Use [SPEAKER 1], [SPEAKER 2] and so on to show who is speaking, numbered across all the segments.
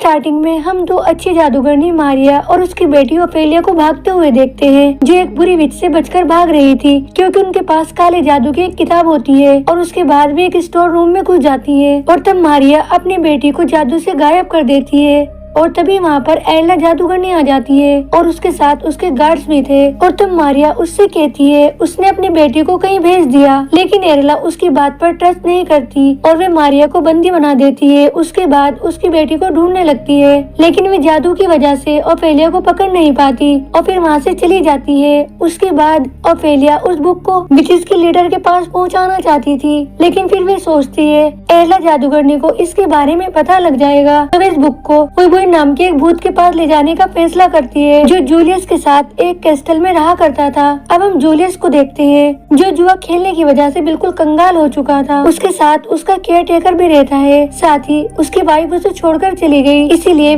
[SPEAKER 1] Starting में हम दो अच्छी जादूगरनी मारिया और उसकी बेटी ओफेलिया को भागते हुए देखते हैं, जो एक बुरी विच से बचकर भाग रही थी क्योंकि उनके पास काले जादू की एक किताब होती है। और उसके बाद भी एक स्टोर रूम में घुस जाती है और तब मारिया अपनी बेटी को जादू से गायब कर देती है। और तभी वहाँ पर एला जादूगरनी आ जाती है और उसके साथ उसके गार्ड्स भी थे। और तब मारिया उससे कहती है उसने अपनी बेटी को कहीं भेज दिया, लेकिन एरला उसकी बात पर ट्रस्ट नहीं करती और वे मारिया को बंदी बना देती है। उसके बाद उसकी बेटी को ढूंढने लगती है, लेकिन वे जादू की वजह से ओफेलिया को पकड़ नहीं पाती और फिर वहाँ से चली जाती है। उसके बाद ओफेलिया उस बुक को विचेस के लीडर के पास पहुँचाना चाहती थी, लेकिन फिर वे सोचती है एरला जादूगरनी को इसके बारे में पता लग जाएगा, तो वे इस बुक को कोई नाम के एक भूत के पास ले जाने का फैसला करती है, जो जूलियस के साथ एक कैस्टल में रहा करता था। अब हम जूलियस को देखते हैं, जो जुआ खेलने की वजह से बिल्कुल कंगाल हो चुका था। उसके साथ उसका केयर टेकर भी रहता है, साथ ही उसकी वाइफ उसे छोड़कर चली गई, इसीलिए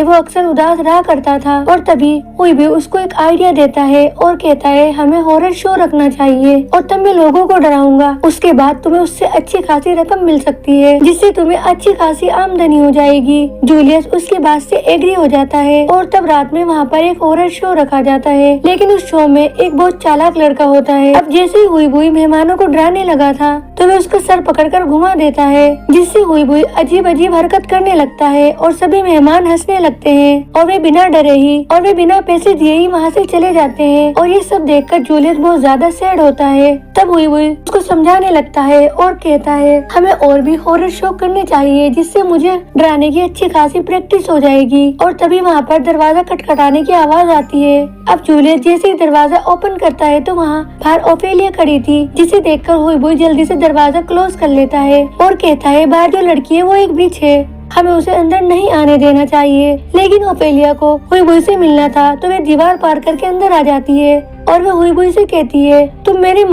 [SPEAKER 1] वो अक्सर उदास रहा करता था। और तभी कोई भी उसको एक आइडिया देता है और कहता है हमें हॉरर शो रखना चाहिए और तब मैं लोगों को डराऊंगा। उसके बाद तुम्हें उससे अच्छी खासी रकम मिल सकती है, जिससे तुम्हें अच्छी खासी आमदनी हो जाएगी। जूलियस उसकी बात से एग्री हो जाता है और तब रात में वहाँ पर एक हॉरर शो रखा जाता है, लेकिन उस शो में एक बहुत चालाक लड़का होता है। अब जैसे ही हुई बुई मेहमानों को डराने लगा था, तो वह उसका सर पकड़कर घुमा देता है, जिससे हुई बुई अजीब अजीब हरकत करने लगता है और सभी मेहमान हंसने लगते हैं और वे बिना डरे ही और वे बिना पैसे दिए ही वहाँ से चले जाते हैं। और ये सब देखकर जूलियस बहुत ज्यादा सैड होता है। तब हुई बुई उसको समझाने लगता है और कहता है हमें और भी हॉरर शो करने चाहिए, जिससे मुझे डराने की अच्छी खासी प्रैक्टिस हो जाएगी। और तभी वहाँ पर दरवाजा खटखटाने की आवाज आती है। अब जूलियस जैसे ही दरवाजा ओपन करता है तो वहाँ बाहर ओफेलिया खड़ी थी, जिसे देखकर हुई बुई जल्दी से दरवाजा क्लोज कर लेता है और कहता है बाहर जो लड़की है वो एक विच है, हमें उसे अंदर नहीं आने देना चाहिए। लेकिन ओफेलिया को हुई बुई से मिलना था, तो वे दीवार पार करके अंदर आ जाती है और वह हुई बुई से कहती है तुम मेरे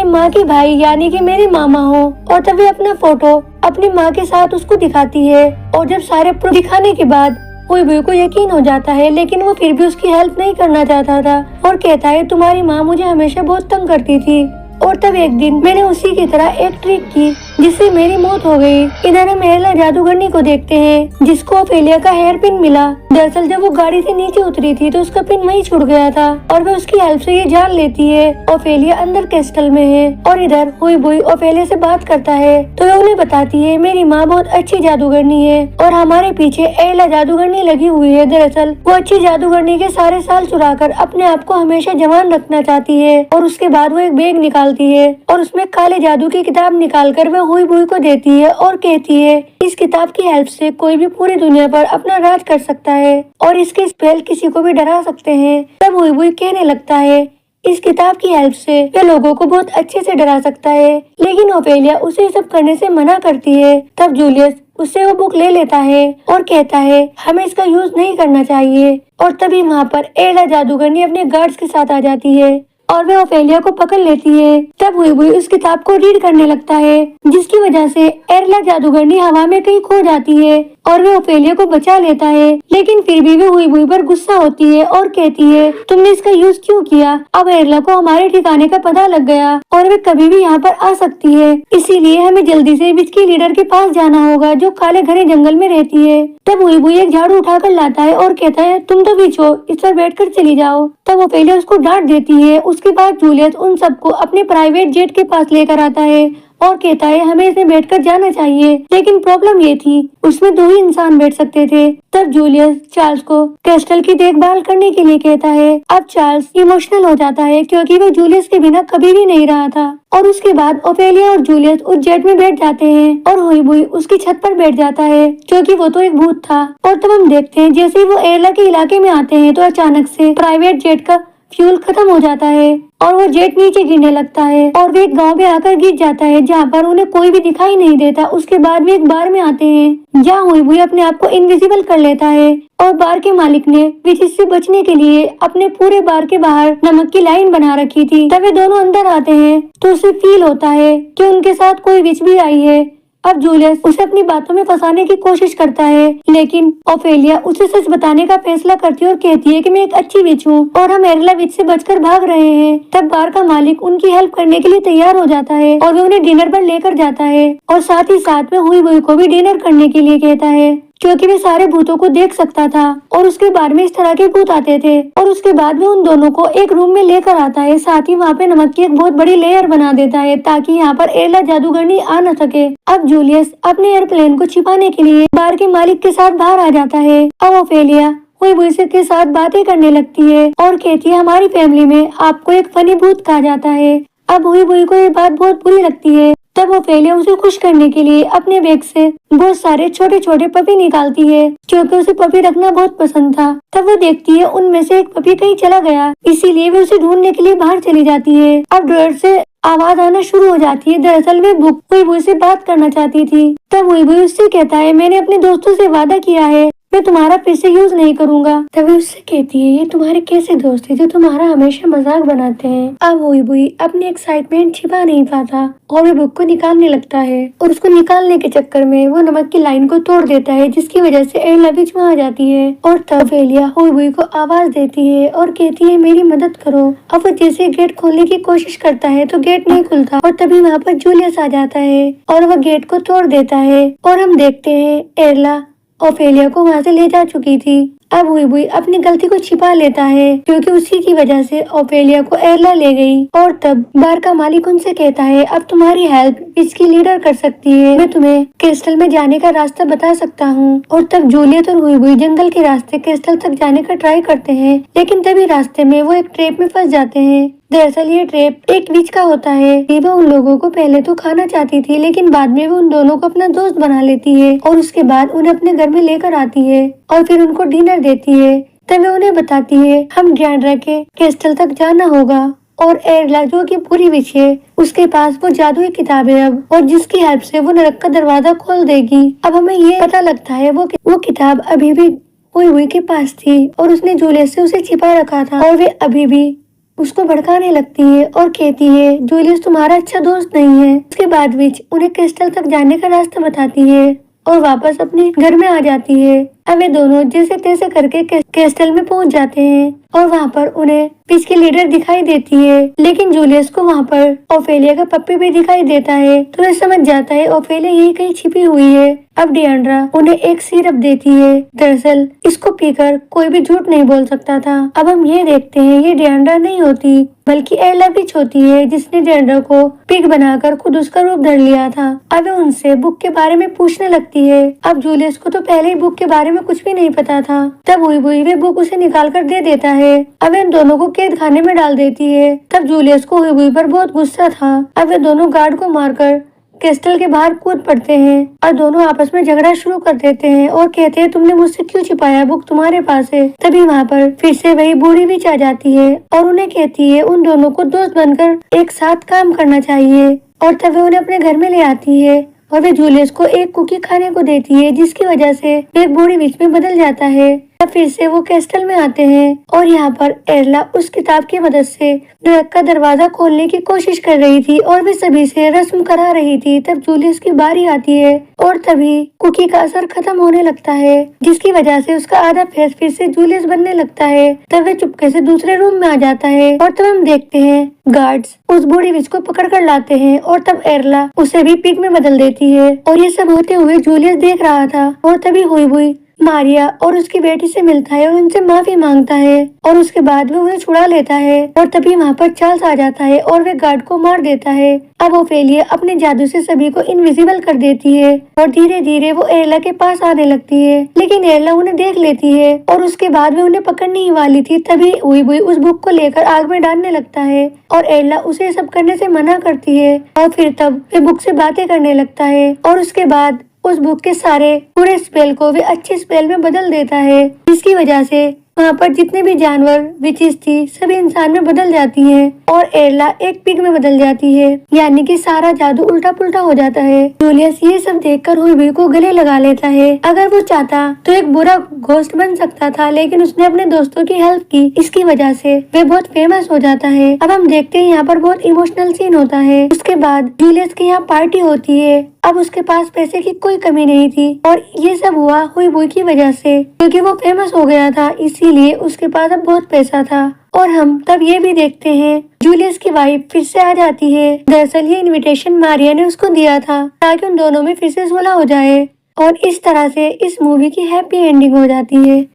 [SPEAKER 1] माँ की भाई यानी कि मेरे मामा हो। और तब वे अपना फोटो अपनी माँ के साथ उसको दिखाती है और जब सारे प्रूफ दिखाने के बाद हुई बुई को यकीन हो जाता है, लेकिन वो फिर भी उसकी हेल्प नहीं करना चाहता था और कहता है तुम्हारी माँ मुझे हमेशा बहुत तंग करती थी और तब एक दिन मैंने उसी की तरह एक ट्रिक की जिससे मेरी मौत हो गई। इधर हम एरला जादूगरनी को देखते हैं, जिसको ओफेलिया का हेयर पिन मिला। दरअसल जब वो गाड़ी से नीचे उतरी थी तो उसका पिन वहीं छूट गया था और वह उसकी हेल्प से ये जान लेती है ओफेलिया अंदर कैस्टल में है। और इधर हुई बुई ओफेलिया से बात करता है तो वह उन्हें बताती है मेरी माँ बहुत अच्छी जादूगरनी है और हमारे पीछे एरला जादूगरनी लगी हुई है। दरअसल वो अच्छी जादूगरनी के सारे साल चुराकर अपने आप को हमेशा जवान रखना चाहती है। और उसके बाद वो एक बैग निकालती है और उसमें काले जादू की किताब निकालकर वह हुई बुई को देती है और कहती है इस किताब की हेल्प से कोई भी पूरी दुनिया पर अपना राज कर सकता है और इसके स्पेल किसी को भी डरा सकते हैं। तब हुई बुई कहने लगता है इस किताब की हेल्प से वह लोगों को बहुत अच्छे से डरा सकता है, लेकिन ओफेलिया उसे सब करने से मना करती है। तब जूलियस उससे वो बुक ले लेता है और कहता है हमें इसका यूज नहीं करना चाहिए। और तभी वहाँ पर एरला जादूगरनी अपने गार्ड्स के साथ आ जाती है और वह ओफेलिया को पकड़ लेती है। तब हुई बुई उस किताब को रीड करने लगता है, जिसकी वजह से एरला जादूगरनी हवा में कहीं खो जाती है और वह ओफेलिया को बचा लेता है। लेकिन फिर भी वह हुई बुई पर गुस्सा होती है और कहती है तुमने इसका यूज क्यों किया? अब एरला को हमारे ठिकाने का पता लग गया और वह कभी भी यहाँ पर आ सकती है, इसीलिए हमें जल्दी से विच के लीडर के पास जाना होगा जो काले घने जंगल में रहती है। तब हुई बुई एक झाड़ू उठाकर लाता है और कहता है तुम तो विच हो, इस पर बैठ कर चली जाओ। तब ओफेलिया उसको डांट देती है। उसके बाद जूलियस उन सबको अपने प्राइवेट जेट के पास लेकर आता है और कहता है हमें इसमें बैठकर जाना चाहिए, लेकिन प्रॉब्लम ये थी उसमें 2 ही इंसान बैठ सकते थे। तब जूलियस चार्ल्स को कैस्टल की देखभाल करने के लिए कहता है। अब चार्ल्स इमोशनल हो जाता है क्योंकि वो जूलियस के बिना कभी भी नहीं रहा था। और उसके बाद ओफेलिया और जूलियस उस जेट में बैठ जाते हैं और हुई बुई उसकी छत पर बैठ जाता है क्योंकि वो तो एक भूत था। और तब हम देखते हैं जैसे ही वो एरला के इलाके में आते हैं तो अचानक से प्राइवेट जेट का फ्यूल खत्म हो जाता है और वो जेट नीचे गिरने लगता है और वे एक गांव में आकर गिर जाता है जहाँ पर उन्हें कोई भी दिखाई नहीं देता। उसके बाद वे एक बार में आते हैं जहाँ हुई बुई अपने आप को इनविजिबल कर लेता है और बार के मालिक ने विचेस से बचने के लिए अपने पूरे बार के बाहर नमक की लाइन बना रखी थी। तब वे दोनों अंदर आते हैं तो उसे फील होता है कि उनके साथ कोई विच भी आई है अब जूलियस उसे अपनी बातों में फंसाने की कोशिश करता है, लेकिन ओफेलिया उसे सच बताने का फैसला करती है और कहती है कि मैं एक अच्छी विच हूँ और हम एरला विच से बचकर भाग रहे हैं। तब बार का मालिक उनकी हेल्प करने के लिए तैयार हो जाता है और वो उन्हें डिनर पर लेकर जाता है और साथ ही साथ में हुई को भी डिनर करने के लिए कहता है, क्योंकि वे सारे भूतों को देख सकता था और उसके बारे में इस तरह के भूत आते थे। और उसके बाद वो उन दोनों को एक रूम में लेकर आता है, साथ ही वहाँ पे नमक की एक बहुत बड़ी लेयर बना देता है ताकि यहाँ पर एरला जादूगरनी आ न सके। अब जूलियस अपने एयरप्लेन को छिपाने के लिए बार के मालिक के साथ बाहर आ जाता है। अब ओफेलिया हुई के साथ बातें करने लगती है और कहती है, हमारी फैमिली में आपको एक फनी भूत कहा जाता है। अब हुई को ये बात बहुत बुरी लगती है। तब ओफेलिया उसे खुश करने के लिए अपने बैग से बहुत सारे छोटे छोटे पपी निकालती है, क्योंकि उसे पपी रखना बहुत पसंद था। तब वो देखती है उनमें से एक पपी कहीं चला गया, इसीलिए वो उसे ढूंढने के लिए बाहर चली जाती है। अब ड्रॉअर से आवाज आना शुरू हो जाती है। दरअसल वे बुक हुई से बात करना चाहती थी। तब हुई उससे कहता है, मैंने अपने दोस्तों से वादा किया है मैं तुम्हारा फिर से यूज नहीं करूंगा। तभी उससे कहती है, ये तुम्हारे कैसे दोस्त है जो तुम्हारा हमेशा मजाक बनाते हैं। अब हुई अपनी एक्साइटमेंट छिपा नहीं पाता और वो बुक को निकालने लगता है और उसको निकालने के चक्कर में वो नमक की लाइन को तोड़ देता है, जिसकी वजह से एरला बीच में आ जाती है। और तब ओफेलिया हुई को आवाज देती है और कहती है, मेरी मदद करो। अब वो जैसे गेट खोलने की कोशिश करता है तो गेट नहीं खुलता और तभी वहाँ पर जूलियस आ जाता है और वह गेट को तोड़ देता है और हम देखते हैं एरला ओफेलिया को वहाँ से ले जा चुकी थी। अब हुई अपनी गलती को छिपा लेता है, क्योंकि उसी की वजह से ओफेलिया को एरला ले गई। और तब बार का मालिक उनसे कहता है, अब तुम्हारी हेल्प इसकी लीडर कर सकती है, मैं तुम्हें क्रिस्टल में जाने का रास्ता बता सकता हूँ। और तब जूलियत और हुई जंगल के रास्ते क्रिस्टल तक जाने का ट्राई करते हैं, लेकिन तभी रास्ते में वो एक ट्रैप में फंस जाते हैं। दरअसल ये ट्रैप एक विच का होता है। वो उन लोगों को पहले तो खाना चाहती थी, लेकिन बाद में वो उन दोनों को अपना दोस्त बना लेती है और उसके बाद उन्हें अपने घर में लेकर आती है और फिर उनको डिनर देती है। तब वो उन्हें बताती है, हम ड्रैंड्रा के क्रिस्टल तक जाना होगा और एरला जो कि पूरी विच है उसके पास वो जादुई किताब है अब, और जिसकी हेल्प से वो नरक का दरवाजा खोल देगी। अब हमें ये पता लगता है वो किताब अभी भी हुई के पास थी और उसने जूलियस से उसे छिपा रखा था और वे अभी भी उसको भड़काने लगती है और कहती है, जूलियस तुम्हारा अच्छा दोस्त नहीं है। उसके बाद विच उन्हें क्रिस्टल तक जाने का रास्ता बताती है और वापस अपने घर में आ जाती है। अब वे दोनों जैसे तैसे करके क्रिस्टल में पहुंच जाते हैं और वहाँ पर उन्हें विच की लीडर दिखाई देती है, लेकिन जूलियस को वहाँ पर ओफेलिया का पप्पी भी दिखाई देता है तो वे समझ जाता है ओफेलिया यही कहीं छिपी हुई है। अब डिएंड्रा उन्हें एक सिरप देती है। दरअसल इसको पीकर कोई भी झूठ नहीं बोल सकता था। अब हम ये देखते हैं ये डिएंड्रा नहीं होती बल्कि एरला विच होती है, जिसने डिएंड्रा को पिग बनाकर खुद उसका रूप धर लिया था। अब वो उनसे बुक के बारे में पूछने लगती है। अब जूलियस को तो पहले ही बुक के बारे में कुछ भी नहीं पता था। तब हुई वे बुक उसे निकाल कर दे देता है। अब इन दोनों को कैद खाने में डाल देती है। तब जूलियस को हुई पर बहुत गुस्सा था। अब वे दोनों गार्ड को मारकर क्रिस्टल के बाहर कूद पड़ते हैं और दोनों आपस में झगड़ा शुरू कर देते हैं और कहते हैं, तुमने मुझसे क्यों छिपाया, बुक तुम्हारे पास है। तभी वहाँ पर फिर से वही बूढ़ी विच आ जाती है और उन्हें कहती है उन दोनों को दोस्त बनकर एक साथ काम करना चाहिए। और तब उन्हें अपने घर में ले आती है और वे जूलियस को एक कुकी खाने को देती है, जिसकी वजह से एक बूढ़ी विच में बदल जाता है। तब फिर से वो क्रिस्टल में आते हैं और यहाँ पर एरला उस किताब की मदद से नरक का दरवाजा खोलने की कोशिश कर रही थी और वे सभी से रस्म करा रही थी। तब जूलियस की बारी आती है और तभी कुकी का असर खत्म होने लगता है, जिसकी वजह से उसका आधा फेस फिर से जूलियस बनने लगता है। तब वे चुपके से दूसरे रूम में आ जाता है और तब हम देखते हैं गार्ड्स उस बूढ़ी विच को पकड़ कर लाते हैं और तब एरला उसे भी पिग में बदल देती है। और ये सब होते हुए जूलियस देख रहा था और तभी हुई मारिया और उसकी बेटी से मिलता है और उनसे माफी मांगता है और उसके बाद वो उन्हें छुड़ा लेता है। और तभी वहाँ पर चार्ल्स आ जाता है और वे गार्ड को मार देता है। अब ओफेलिया अपने जादू से सभी को इनविजिबल कर देती है और धीरे धीरे वो एरला के पास आने लगती है, लेकिन एरला उन्हें देख लेती है और उसके बाद वे उन्हें पकड़ने ही वाली थी। तभी हुई उस बुक को लेकर आग में डालने लगता है और एरला उसे सब करने से मना करती है और फिर तब वे बुक से बातें करने लगता है और उसके बाद उस बुक के सारे पूरे स्पेल को वे अच्छे स्पेल में बदल देता है, जिसकी वजह से वहाँ पर जितने भी जानवर विचेस थी सभी इंसान में बदल जाती हैं और एरला एक पिग में बदल जाती है, यानी कि सारा जादू उल्टा पुल्टा हो जाता है। जूलियस ये सब देखकर हुई को गले लगा लेता है। अगर वो चाहता तो एक बुरा घोस्ट बन सकता था, लेकिन उसने अपने दोस्तों की हेल्प की, इसकी वजह से वे बहुत फेमस हो जाता है। अब हम देखते हैं यहाँ पर बहुत इमोशनल सीन होता है। उसके बाद जूलियस की यहाँ पार्टी होती है अब उसके पास पैसे की कोई कमी नहीं थी और ये सब हुआ हुई बुई की वजह से, क्योंकि वो फेमस हो गया था, इसीलिए उसके पास अब बहुत पैसा था। और हम तब ये भी देखते हैं जूलियस की वाइफ फिर से आ जाती है। दरअसल ये इनविटेशन मारिया ने उसको दिया था ताकि उन दोनों में फिर से सुलह हो जाए और इस तरह से इस मूवी की हैप्पी एंडिंग हो जाती है।